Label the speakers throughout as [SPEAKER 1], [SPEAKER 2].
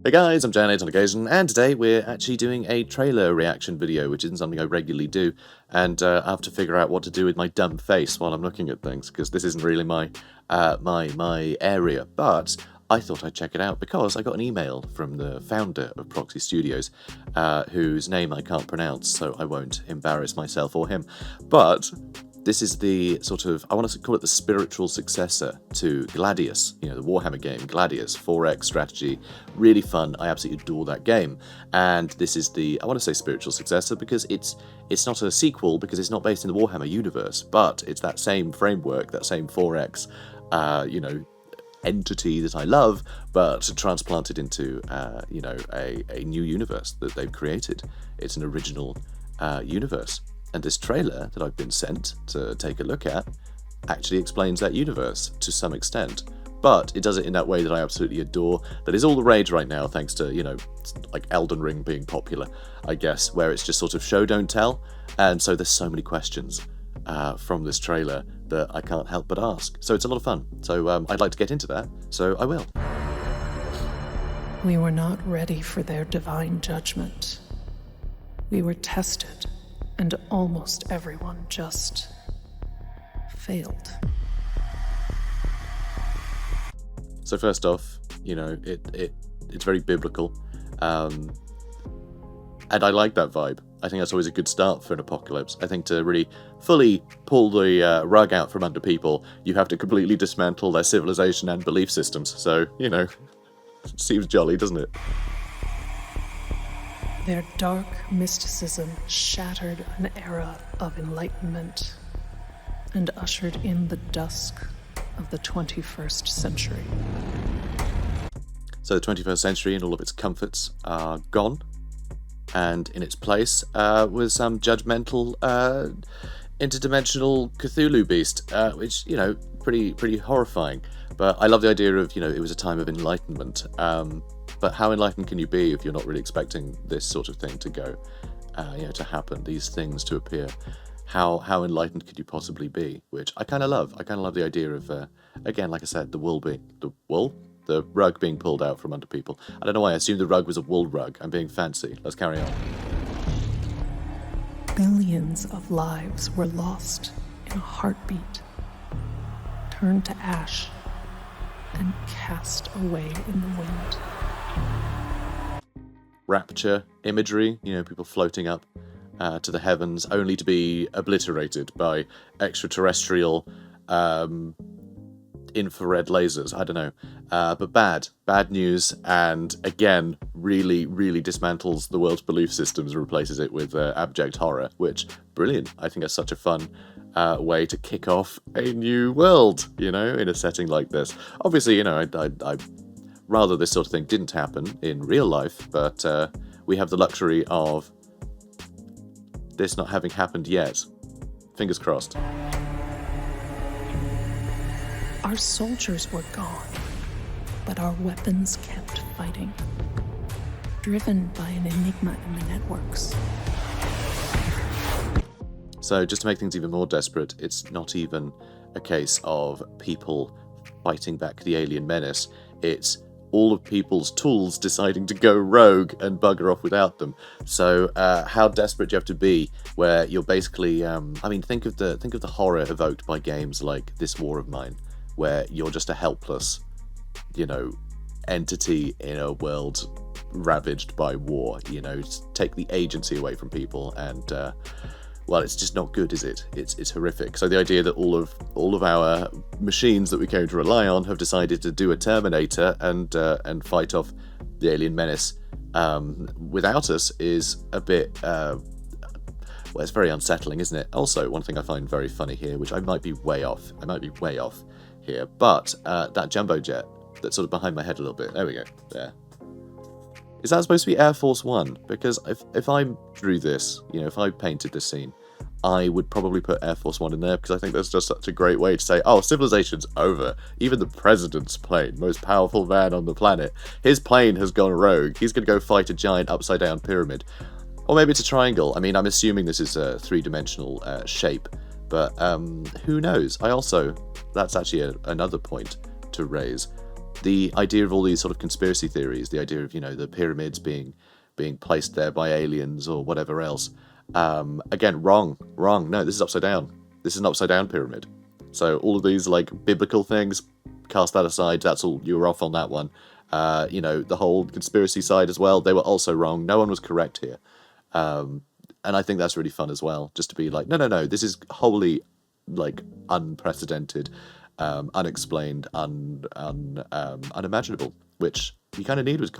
[SPEAKER 1] Hey guys, I'm JanetOnOccasion, and today we're actually doing a trailer reaction video, which isn't something I regularly do, and I have to figure out what to do with my dumb face while I'm looking at things, because this isn't really my area, but I thought I'd check it out because I got an email from the founder of Proxy Studios, whose name I can't pronounce, so I won't embarrass myself or him, but this is the sort of, I want to call it the spiritual successor to Gladius, you know, the Warhammer game, Gladius, 4X strategy, really fun, I absolutely adore that game, and this is the, I want to say spiritual successor because it's not a sequel because it's not based in the Warhammer universe, but it's that same framework, that same 4X, you know, entity that I love, but transplanted into, you know, a new universe that they've created. It's an original universe. And this trailer that I've been sent to take a look at actually explains that universe to some extent. But it does it in that way that I absolutely adore, that is all the rage right now, thanks to, you know, like Elden Ring being popular, I guess, where it's just sort of show, don't tell. And so there's so many questions from this trailer that I can't help but ask. So it's a lot of fun. So I'd like to get into that, so I will.
[SPEAKER 2] We were not ready for their divine judgment. We were tested, and almost everyone just failed.
[SPEAKER 1] So first off, you know, it's very biblical, and I like that vibe. I think that's always a good start for an apocalypse. I think to really fully pull the rug out from under people, you have to completely dismantle their civilization and belief systems. So, you know, it seems jolly, doesn't it?
[SPEAKER 2] Their dark mysticism shattered an era of enlightenment and ushered in the dusk of the 21st century.
[SPEAKER 1] So the 21st century and all of its comforts are gone, and in its place was some judgmental, interdimensional Cthulhu beast, which, you know, pretty horrifying. But I love the idea of, you know, it was a time of enlightenment. But how enlightened can you be if you're not really expecting this sort of thing to go, you know, to happen, these things to appear? How enlightened could you possibly be? Which I kind of love. I kind of love the idea of, again, like I said, the rug being pulled out from under people. I don't know why I assumed the rug was a wool rug. I'm being fancy. Let's carry on.
[SPEAKER 2] Billions of lives were lost in a heartbeat, turned to ash, and cast away in the wind.
[SPEAKER 1] Rapture imagery, you know, people floating up to the heavens only to be obliterated by extraterrestrial infrared lasers. I don't know. But bad news, and again, really dismantles the world's belief systems and replaces it with abject horror, which, brilliant. I think that's such a fun way to kick off a new world, you know, in a setting like this. Obviously, you know, I rather this sort of thing didn't happen in real life, but we have the luxury of this not having happened yet. Fingers crossed.
[SPEAKER 2] Our soldiers were gone, but our weapons kept fighting, driven by an enigma in the networks.
[SPEAKER 1] So just to make things even more desperate, it's not even a case of people fighting back the alien menace. It's all of people's tools deciding to go rogue and bugger off without them. So how desperate do you have to be where you're basically, I mean, think of the horror evoked by games like This War of Mine, where you're just a helpless, you know, entity in a world ravaged by war, you know, take the agency away from people, and well, it's just not good, is it? It's horrific. So the idea that all of our machines that we came to rely on have decided to do a Terminator and fight off the alien menace without us is a bit well, it's very unsettling, isn't it? Also, one thing I find very funny here, which I might be way off here, but that jumbo jet that's sort of behind my head a little bit. There we go. There. Is that supposed to be Air Force One? Because if I drew this, you know, if I painted this scene, I would probably put Air Force One in there because I think that's just such a great way to say, oh, civilization's over. Even the president's plane, most powerful man on the planet, his plane has gone rogue. He's going to go fight a giant upside-down pyramid. Or maybe it's a triangle. I mean, I'm assuming this is a three-dimensional shape, but who knows? That's actually another point to raise. the idea of all these sort of conspiracy theories, the idea of, you know, the pyramids being placed there by aliens or whatever else. Again, wrong. No, this is upside down. This is an upside down pyramid. So all of these like biblical things, cast that aside. That's all. You were off on that one. You know, the whole conspiracy side as well. They were also wrong. No one was correct here. And I think that's really fun as well. Just to be like, no. This is wholly like unprecedented, unexplained, unimaginable, which you kind of need with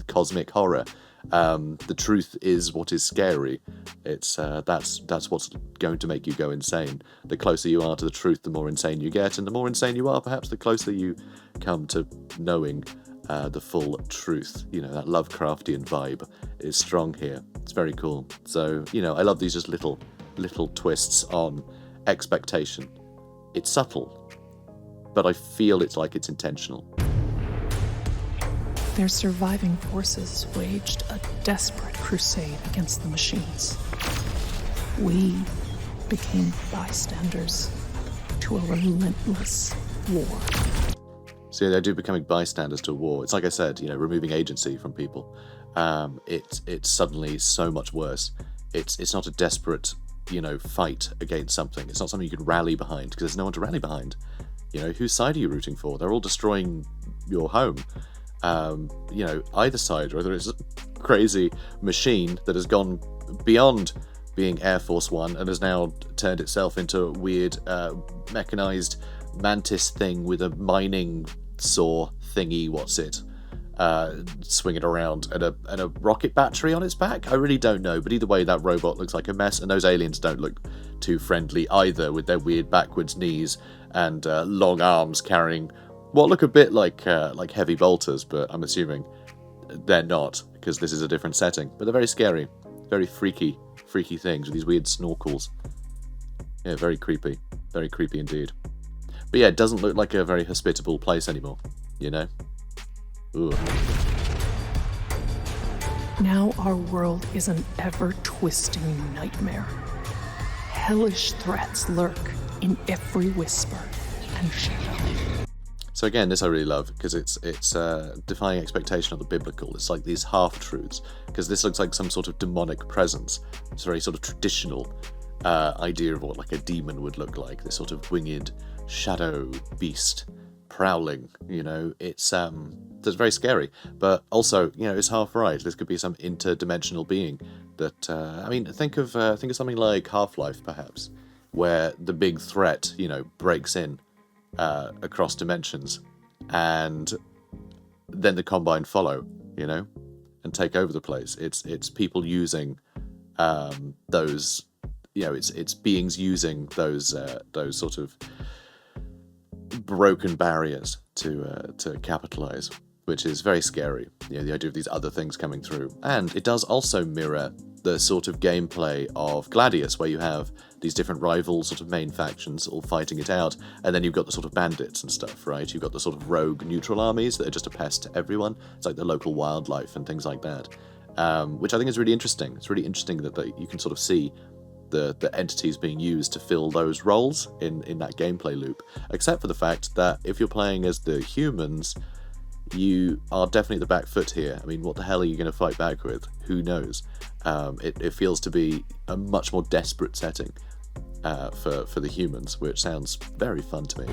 [SPEAKER 1] cosmic horror. The truth is what is scary. It's that's what's going to make you go insane. The closer you are to the truth, the more insane you get, and the more insane you are, perhaps the closer you come to knowing the full truth. You know, that Lovecraftian vibe is strong here. It's very cool. So, you know, I love these just little twists on expectation. It's subtle, but I feel it's like it's intentional.
[SPEAKER 2] Their surviving forces waged a desperate crusade against the machines. We became bystanders to a relentless war.
[SPEAKER 1] So they do becoming bystanders to a war. It's like I said, you know, removing agency from people. It's suddenly so much worse. It's not a desperate, you know, fight against something. It's not something you could rally behind, because there's no one to rally behind. You know, whose side are you rooting for? They're all destroying your home. You know, either side, whether it's a crazy machine that has gone beyond being Air Force One and has now turned itself into a weird mechanized mantis thing with a mining saw thingy, swinging around, and a rocket battery on its back. I really don't know, but either way, that robot looks like a mess, and those aliens don't look too friendly either, with their weird backwards knees and long arms carrying what look a bit like heavy bolters, but I'm assuming they're not, because this is a different setting. But they're very scary, very freaky things with these weird snorkels. Yeah, very creepy indeed. But yeah, it doesn't look like a very hospitable place anymore, you know? Ooh.
[SPEAKER 2] Now our world is an ever-twisting nightmare. Hellish threats lurk in every whisper and shadow.
[SPEAKER 1] So again, this I really love, because it's defying expectation of the biblical. It's like these half-truths, because this looks like some sort of demonic presence. It's a very sort of traditional idea of what like a demon would look like, this sort of winged shadow beast prowling, you know. It's very scary, but also, you know, it's half right. This could be some interdimensional being that I mean, think of something like Half-Life, perhaps, where the big threat, you know, breaks in across dimensions, and then the Combine follow, you know, and take over the place. It's people using those, you know, it's beings using those sort of broken barriers to capitalize, which is very scary. You know, the idea of these other things coming through. And it does also mirror the sort of gameplay of Gladius, where you have these different rival sort of main factions all fighting it out, and then you've got the sort of bandits and stuff, right? You've got the sort of rogue neutral armies that are just a pest to everyone. It's like the local wildlife and things like that, which I think is really interesting. It's really interesting that you can sort of see the entities being used to fill those roles in that gameplay loop, except for the fact that if you're playing as the humans, you are definitely the back foot here. I mean, what the hell are you going to fight back with? Who knows? It feels to be a much more desperate setting for the humans, which sounds very fun to me.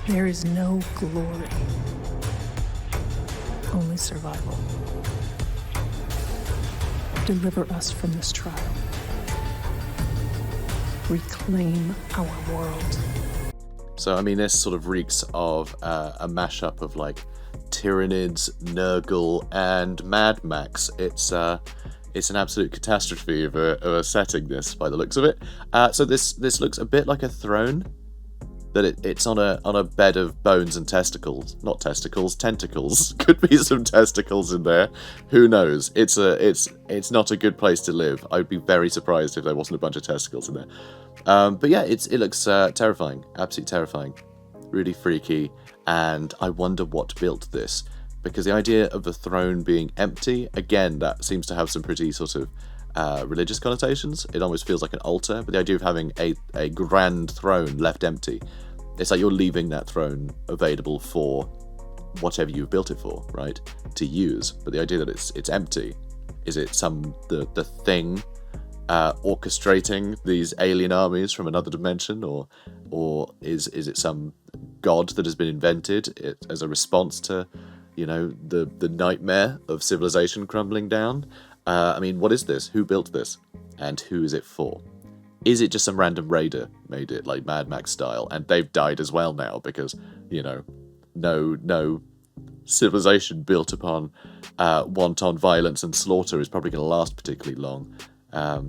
[SPEAKER 2] There is no glory, only survival. Deliver us from this trial. Reclaim our world.
[SPEAKER 1] So, I mean, this sort of reeks of a mashup of, like, Tyranids, Nurgle, and Mad Max. It's an absolute catastrophe of a setting, this, by the looks of it. So this looks a bit like a throne, that it's on a bed of bones and testicles. Not testicles, tentacles. Could be some testicles in there. Who knows? It's not a good place to live. I'd be very surprised if there wasn't a bunch of testicles in there. But yeah, it looks terrifying. Absolutely terrifying. Really freaky. And I wonder what built this. Because the idea of the throne being empty, again, that seems to have some pretty sort of religious connotations. It almost feels like an altar, but the idea of having a grand throne left empty It's like you're leaving that throne available for whatever you've built it for, right? To use. But the idea that it's empty, is it the thing orchestrating these alien armies from another dimension, or is it some god that has been invented as a response to, you know, the nightmare of civilization crumbling down? I mean, what is this? Who built this? And who is it for? Is it just some random raider made it, like Mad Max style, and they've died as well now because, you know, no civilization built upon wanton violence and slaughter is probably going to last particularly long.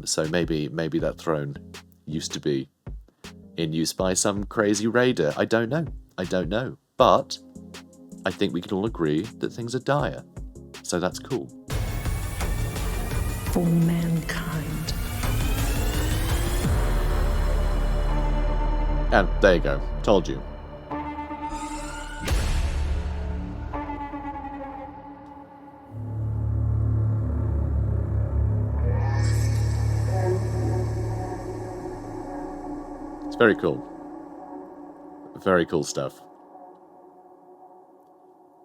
[SPEAKER 1] So maybe that throne used to be in use by some crazy raider. I don't know. But I think we can all agree that things are dire. So that's cool.
[SPEAKER 2] For mankind.
[SPEAKER 1] And there you go. Told you. It's very cool. Very cool stuff.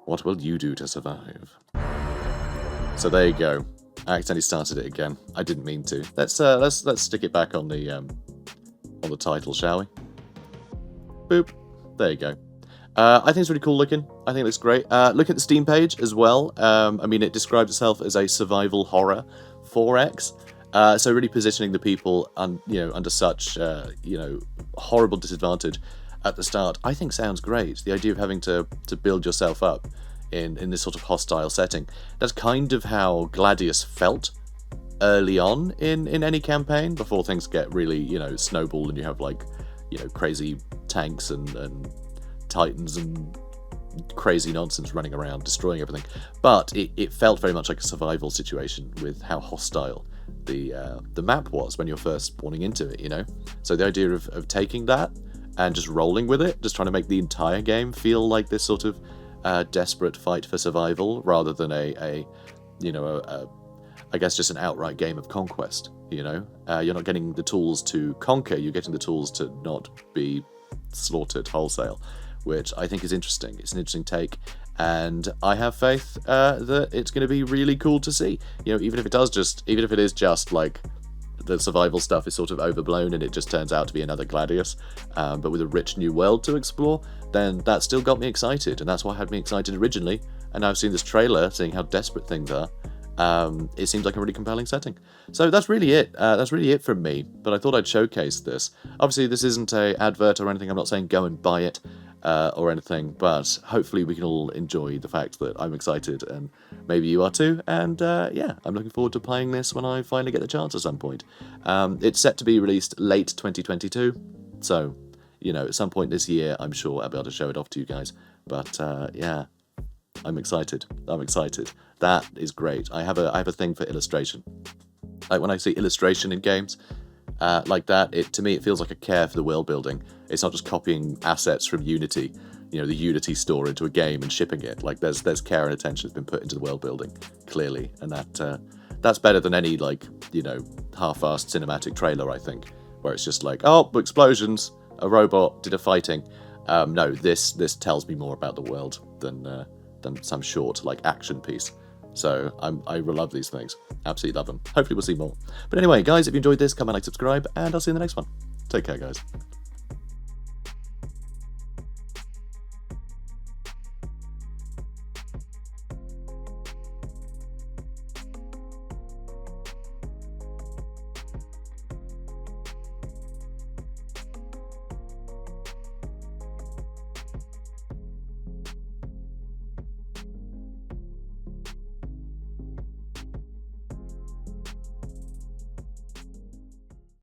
[SPEAKER 1] What will you do to survive? So there you go. I accidentally started it again. I didn't mean to. Let's stick it back on the title, shall we? Boop. There you go. I think it's really cool looking. I think it looks great. Look at the Steam page as well. I mean, it describes itself as a survival horror 4X. So really positioning the people under such horrible disadvantage at the start, I think sounds great. The idea of having to build yourself up in this sort of hostile setting. That's kind of how Gladius felt early on in any campaign, before things get really, snowball and you have crazy tanks and titans and crazy nonsense running around destroying everything. But it felt very much like a survival situation with how hostile the map was when you're first spawning into it, So the idea of taking that and just rolling with it, just trying to make the entire game feel like this sort of desperate fight for survival, rather than I guess just an outright game of conquest. You're not getting the tools to conquer, you're getting the tools to not be slaughtered wholesale, which I think is interesting. It's an interesting take, and I have faith that it's going to be really cool to see. Even if it is just like the survival stuff is sort of overblown and it just turns out to be another Gladius, but with a rich new world to explore, then that still got me excited, and that's what had me excited originally. And now I've seen this trailer, seeing how desperate things are. It seems like a really compelling setting. So that's really it. That's really it from me. But I thought I'd showcase this. Obviously, this isn't an advert or anything. I'm not saying go and buy it or anything. But hopefully we can all enjoy the fact that I'm excited, and maybe you are too. And I'm looking forward to playing this when I finally get the chance at some point. It's set to be released late 2022. So, at some point this year, I'm sure I'll be able to show it off to you guys. But I'm excited. That is great. I have a thing for illustration. Like when I see illustration in games like that, to me it feels like a care for the world building. It's not just copying assets from Unity, the Unity store into a game and shipping it. Like there's care and attention that's been put into the world building, clearly, and that's better than any half-assed cinematic trailer, I think, where it's just like, oh, explosions, a robot did a fighting. No, this tells me more about the world than some short action piece. So I love these things. Absolutely love them. Hopefully we'll see more. But anyway, guys, if you enjoyed this, comment, like, subscribe, and I'll see you in the next one. Take care, guys.